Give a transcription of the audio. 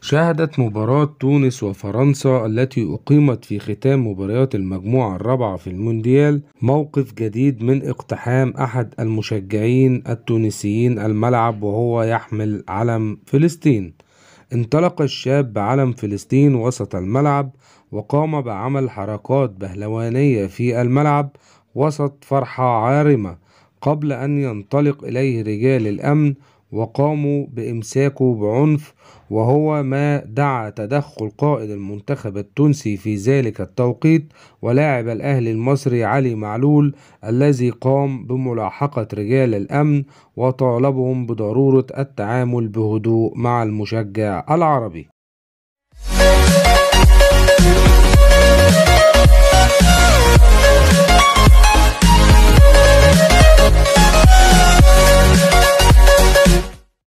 شهدت مباراة تونس وفرنسا التي أقيمت في ختام مباريات المجموعة الرابعة في المونديال موقف جديد من اقتحام أحد المشجعين التونسيين الملعب وهو يحمل علم فلسطين. انطلق الشاب بعلم فلسطين وسط الملعب وقام بعمل حركات بهلوانية في الملعب وسط فرحة عارمة، قبل أن ينطلق إليه رجال الأمن وقاموا بإمساكه بعنف، وهو ما دعا تدخل قائد المنتخب التونسي في ذلك التوقيت ولاعب الأهلي المصري علي معلول، الذي قام بملاحقة رجال الأمن وطالبهم بضرورة التعامل بهدوء مع المشجع العربي.